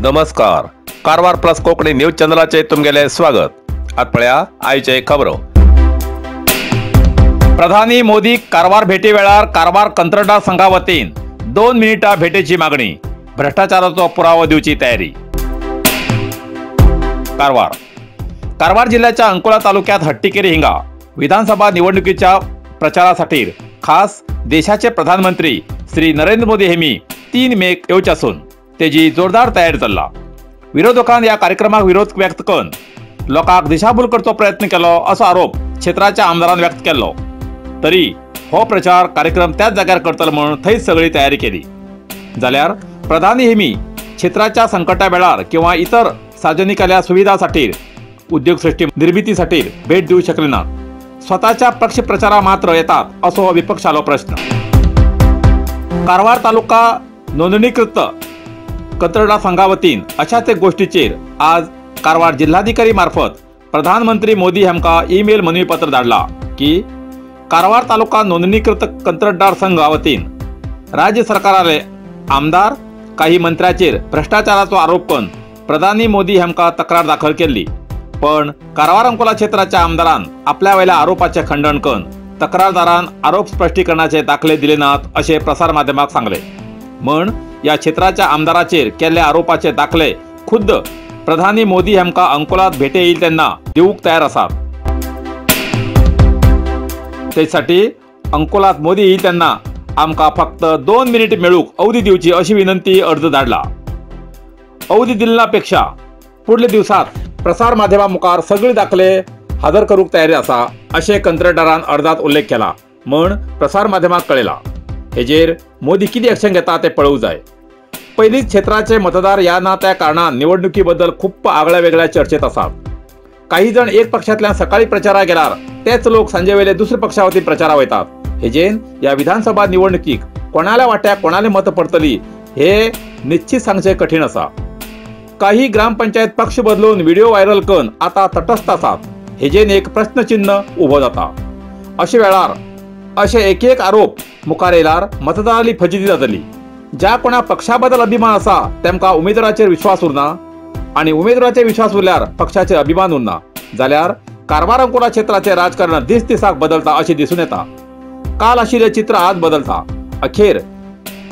नमस्कार. Karwar plus Konkani news चॅनलाचे तुमगेले स्वागत. आत पळया आयचे खबरो. प्रधानी मोदी कारवार भेटी वेळार कारवार कंत्राटदार संघा वतीन 2 मिनिटां भेटेची मागणी. भ्रष्टाचाराचो पुरावो दिवची तयारी. कारवार जिल्ह्याच्या अंकोला तालुक्यात हट्टीकेरी हिंगा विधानसभा निवडणुकीच्या प्रचारासाठी खास देशाचे प्रधानमंत्री श्री नरेंद्र मोदी हेमी 3 मेक येवचे असून तेजी जोरदार तयारी चल्ला. विरोधकान या कार्यक्रमाक विरोध व्यक्त करून लोकांक दिशाभूल करचो प्रयत्न केलो असो आरोप क्षेत्राच्या आमदारान व्यक्त केलो. तरी हो प्रचार कार्यक्रम त्याच जाग्यार करतलो म्हणून थंयच सगळी तयारी केली. जाल्यार प्रधानी हेमी क्षेत्राच्या संकटा वेळार किंवा इतर सार्वजनिक सुविधांसाठी उद्योगसृष्टी निर्मितीसाठी भेट देऊ शकले ना. स्वतःच्या पक्ष प्रचारा मात्र येतात असो विपक्षालो प्रश्न. कारवार तालुका नोंदणीकृत कंत्राटदार संघा वतीन अशाच एक गोष्टीचेर आज कारवार जिल्हाधिकारी मार्फत प्रधानमंत्री मोदी हेमका ईमेल मनवीपत्र धाडला की कारवार तालुका नोंदणीकृत कंत्राटदार संघ वतीन राज्य सरकाराले आमदार काही मंत्र्याचेर भ्रष्टाचाराचो आरोप करून प्रधानी मोदी हेमका तक्रार दाखल केली. पण कारवार अंकोला क्षेत्राच्या आमदारान आपल्या वयल्या आरोपाचे खंडन करून तक्रारदारान आरोप स्पष्टीकरणाचे दाखले दिले नात असे प्रसार माध्यमाक सांगले. म्हण या क्षेत्राच्या आमदाराचेर केल्ल्या आरोपाचे दाखले खुद्द प्रधानी मोदी हेमका अंकोलात भेटे येईल तेन्ना दिवूंक तयार आसात. त्यासाठी अंकोलात मोदी येईल तेन्ना आमकां फक्त 2 मिनिट मेळूक अवधी दिवची अशी विनंती अर्ज धाडला. अवधी दिल्ल्यापेक्षा पुढल्या दिवसात प्रसार माध्यमा मुखार सगळे दाखले हजर करूंक तयारी आसा अशें कंत्राटदारान अर्जात उल्लेख केला म्हण प्रसार माध्यमाक कळयला. हेजेर मोदी कितें एक्शन घेता ते पळोवंक जाय. पयलींच क्षेत्राचे मतदार या ना त्या कारणान निवडणुकी बद्दल खूप आगळ्या वेगळ्या चर्चेत आसात. काही जण एक पक्षांतल्यान सकाळी प्रचाराक गेल्यार तेच लोक सांजे वेले दुसऱ्या पक्षा वतीन प्रचाराक वयतात. हेजेन या विधानसभा निवडणुकीक कोणाल्या वाट्याक कोणाले मत पडतली हे निश्चित सांगचे कठीण आसा. काही ग्रामपंचायत पक्ष बदलून व्हिडिओ व्हायरल करून आता तटस्थ आसात. हेजेन एक प्रश्नचिन्ह उबो जाता. अशा वेळार असे एक आरोप मुखार येयल्यार मतदाराली फजिती जातली. ज्या कोणा पक्षा बद्दल अभिमान आसा तेमकां उमेदवाराचेर विश्वास उरना आणि उमेदवाराचेर विश्वास उरल्यार पक्षाचेर अभिमान उरना. जाल्यार कारवार अंकोला क्षेत्राचे राजकारण दिसाक बदलता अशें दिसून येता. काल आशिल्लें चित्र आज बदलता. अखेर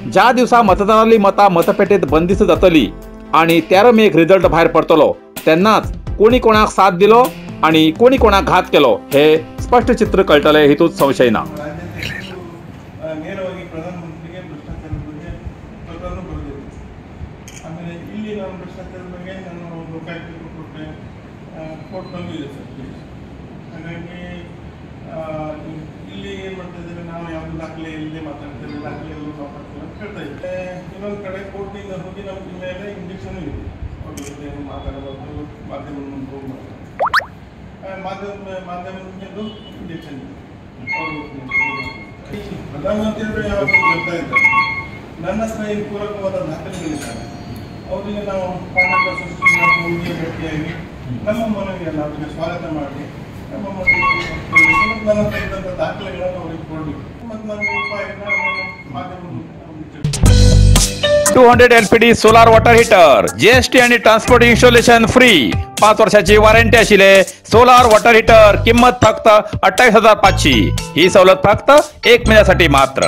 ज्या दिवसा मतदाराली मतां मतपेटीत बंदिस्त जातली आणि 13 मेक रिझल्ट भायर पडतलो तेन्नाच कोणी कोणाक साथ दिलो आणि कोणी कोणाक घात केलो हे स्पष्ट चित्र कळटले हितूंत संशय ना. ನೇರವಾಗಿ ಪ್ರಧಾನಮಂತ್ರಿಗೆ ಭ್ರಷ್ಟಾಚಾರದ ಬಗ್ಗೆ ಪತ್ರವನ್ನು ಬರೆದಿದ್ದೆ. ಆಮೇಲೆ ಇಲ್ಲಿ ನಾನು ಭ್ರಷ್ಟಾಚಾರದ ಬಗ್ಗೆ ನಾನು ಲೋಕಾಯುಕ್ತಕ್ಕೆ ಕೊಟ್ಟೆ, ಕೋರ್ಟ್ ಬಂದಿದೆ ಸರ್. ಹಾಗಾಗಿ ಇಲ್ಲಿ ಏನು ಮಾಡ್ತಾ ಇದ್ದಾರೆ, ನಾವು ಯಾವುದು ದಾಖಲೆ ಇಲ್ಲದೆ ಮಾತಾಡ್ತೇವೆ, ದಾಖಲೆ ಎಲ್ಲೂ ಮಾತಾಡ್ತೀವಿ ಅಂತ ಹೇಳ್ತಾ ಇದ್ದೆ. ಇನ್ನೊಂದು ಕಡೆ ಕೋರ್ಟಿಂದ ಹೋಗಿ ನಮ್ಮ ಮೇಲೆ ಇಂಜೆಕ್ಷನ್ ಇದೆ, ಅವ್ರ ಜೊತೆ ಮಾತಾಡಬಾರ್ದು, ಮಾಧ್ಯಮ ಮಾಧ್ಯಮದ ಇಂಜೆಕ್ಷನ್ ಇದೆ. ಅವರು ಪ್ರಧಾನಮಂತ್ರಿಯವರು ಯಾವಾಗ ಹೇಳ್ತಾ ಇದ್ದಾರೆ ನನ್ನ ಹತ್ರ ಈ ಪೂರಕವಾದ ದಾಖಲೆಗಳಿದ್ದಾರೆ, ಅವರಿಗೆ ನಾವು ಪಾಠಕ ಸೃಷ್ಟಿ ಭೂಮಿಗೆ ಭೇಟಿಯಾಗಿ ನಮ್ಮ ಮನವಿಯನ್ನು ಅವರಿಗೆ ಸ್ವಾಗತ ಮಾಡಿ ನಮ್ಮ ನನ್ನ ಹತ್ರ ಇದ್ದಂಥ ದಾಖಲೆಗಳನ್ನು ಅವರಿಗೆ ಕೊಡಬೇಕು ಮತ್ತು ನಮ್ಮ ಉಪಾಯನ ಮಾಧ್ಯಮ 200 LPD solar water heater GST आणि ट्रान्सपोर्ट इन्स्टॉलेशन फ्री. 5 वर्षाची वॉरंटी आशिले सोलार वॉटर हीटर किंमत फक्त 28,500. ही सवलत फक्त 1 महिन्यासाठी मात्र.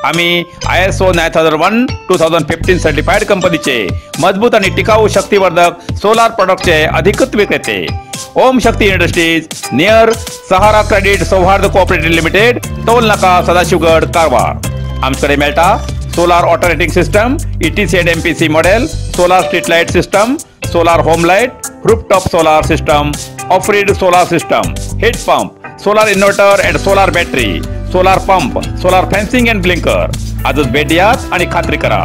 आम्ही ISO 9001:2015 सर्टिफाईड कंपनीचे मजबूत आणि टिकाऊ शक्तिवर्धक सोलार प्रोडक्टचे अधिकृत विक्रेते. ओम शक्ती इंडस्ट्रीज नियर सहारा क्रेडिट सौहार्द कोऑपरेटिव्ह लिमिटेड, टोल नाका सदाशिवगड कारवार. आमच्याकडे मेळटा solar auto rating system, ETC and MPC model, solar street light system, solar home light, rooftop solar system, of grid solar system, heat pump, solar inverter end solar battery, solar pump, solar fencing end blinker. आजच भेट द्यात आणि खात्री करा.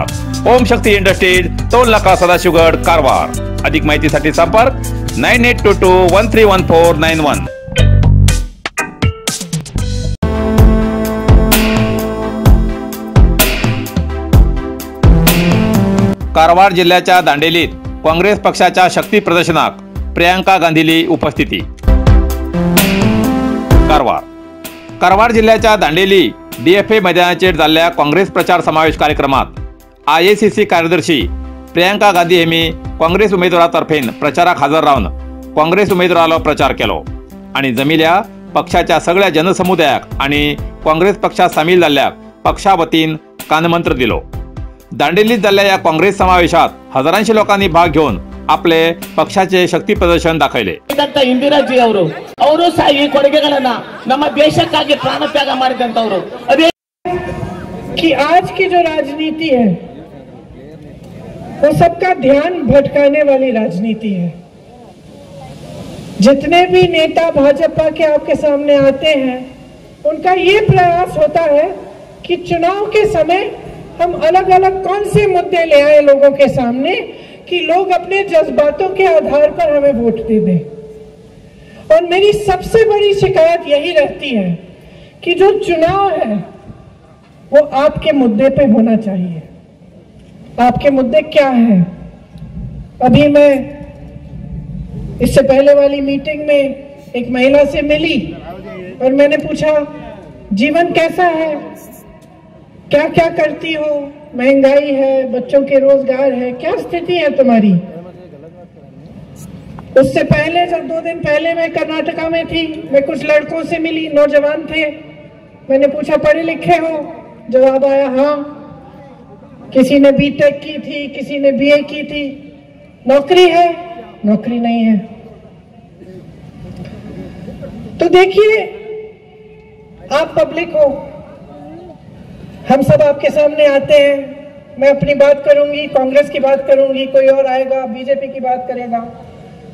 ओम शक्ती industries, toll नाका सदाशिवगड कारवार. अधिक माहितीसाठी संपर्क 9822131491. कारवार जिल्ह्याच्या दांडेलीत काँग्रेस पक्षाच्या शक्ती प्रदर्शनाक प्रियांका गांधीली उपस्थिती. कारवार जिल्ह्याच्या दांडेली DFA मैदानाचेर जाल्ल्या काँग्रेस प्रचार समावेश कार्यक्रमात IACC कार्यदर्शी प्रियंका गांधी हेमी काँग्रेस उमेदवारातर्फेन प्रचाराक हजर रावन काँग्रेस उमेदवारालो प्रचार केलो आणि जमिल्या पक्षाच्या सगळ्या जनसमुदायाक आणि काँग्रेस पक्षात सामील जाल्ल्याक पक्षा वतीन कानमंत्र दिलो। दांडेलीत जाल्ल्या या काँग्रेस समावेशात हजारांशी लोकांनी भाग घेऊन आपले पक्षाचे शक्ती प्रदर्शन दाखवले। इंदिराजी ಅವರು ಈ ಕೊಡುಗೆಗಳನ್ನ ನಮ್ಮ ದೇಶಕ್ಕಾಗಿ ಪ್ರಾಣ ತ್ಯಾಗ ಮಾಡಿದಂತವರು। ಅದೇ कि आज की जो राजनीति है वो सबका ध्यान भटकाने वाली राजनीति है। जितने भी नेता भाजपा के आपके सामने आते हैं उनका ये प्रयास होता है कि चुनाव के समय हम अलग अलग कौन से मुद्दे ले आए लोगों के सामने कि लोग अपने जज्बातों के आधार पर हमें वोट दे दें। और मेरी सबसे बड़ी शिकायत यही रहती है कि जो चुनाव है वो आपके मुद्दे पे होना चाहिए। आपके मुद्दे क्या हैं? अभी मैं इससे पहले वाली मीटिंग में एक महिला से मिली और मैंने पूछा जीवन कैसा है, क्या क्या करती हो, महंगाई है, बच्चों के रोजगार है, क्या स्थिति है तुम्हारी। उससे पहले जब 2 दिन पहले मैं कर्नाटका में थी, मैं कुछ लड़कों से मिली, नौजवान थे। मैंने पूछा पढ़े लिखे हो? जवाब आया हाँ। किसी ने बीटेक की थी, किसी ने बीए की थी। नौकरी है? नौकरी नहीं है। तो देखिए, आप पब्लिक हो, हम सब आपके सामने आते हैं। मैं अपनी बात करूंगी, कांग्रेस की बात करूंगी, कोई और आएगा बीजेपी की बात करेगा,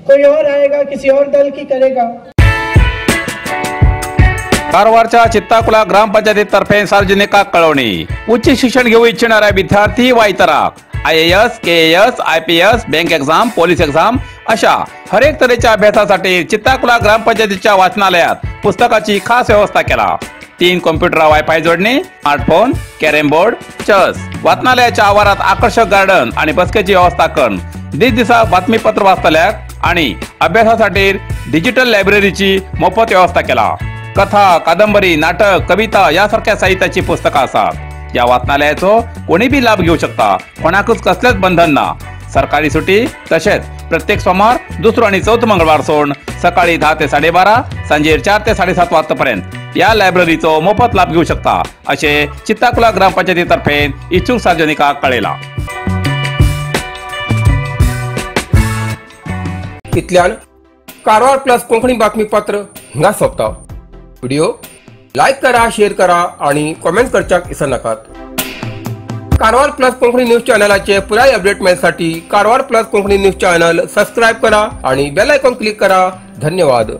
कोई और आएगा किसी और दल की करेगा। कारवारच्या चित्ताकुला ग्रामपंचायतीतर्फे सार्वजनिकाक कळवणी। उच्च शिक्षण घेऊ इच्छिणाऱ्या विद्यार्थी वा इतरांक IAS, KAS, IPS, bank exam, police exam अशा हरेक तऱ्हेच्या अभ्यासासाठी चित्ताकुला ग्रामपंचायतीच्या वाचनालयात पुस्तकाची खास व्यवस्था केला। 3 कॉम्प्युटर वायफाय जोडणी, स्मार्टफोन, कॅरम बोर्ड, चेस, वाचनालयाच्या आवारात आकर्षक गार्डन आणि बसकेची व्यवस्था करून दिसा बातमीपत्र वाचतल्याक आणि अभ्यासासाठी डिजिटल लायब्ररीची मोफत व्यवस्था केला। कथा, कादंबरी, नाटक, कविता यासारख्या साहित्याची पुस्तकं असतात। या वाचनालयाचो कोणी बी लाभ घेऊ शकता, कोणाकच कसलेच बंधन ना। सरकारी सुटी तसेच प्रत्येक सोमवार, दुसरो आणि चौथ मंगळवार सोडून सकाळी 10 ते 12:30, सांजे 4 ते 7:30 वाजतापर्यंत या लायब्ररीचो मोफत लाभ घेऊ शकता असे चित्ताकुला ग्रामपंचायतीतर्फे इच्छुक सार्वजनिकाक कळयला। इतल्यान कारवार प्लस कोंकणी बातमीपत्र हिंगा सोंपता। व्हिडिओ लाईक करा, शेअर करा आणि कमेंट करच्याक विसरू नाकात। कारवार प्लस कोंकणी न्यूज चॅनलाचे पुराय अपडेट मेळसाठी Karwar plus Konkani news channel subscribe करा आणि बेल आयकॉन क्लिक करा। धन्यवाद।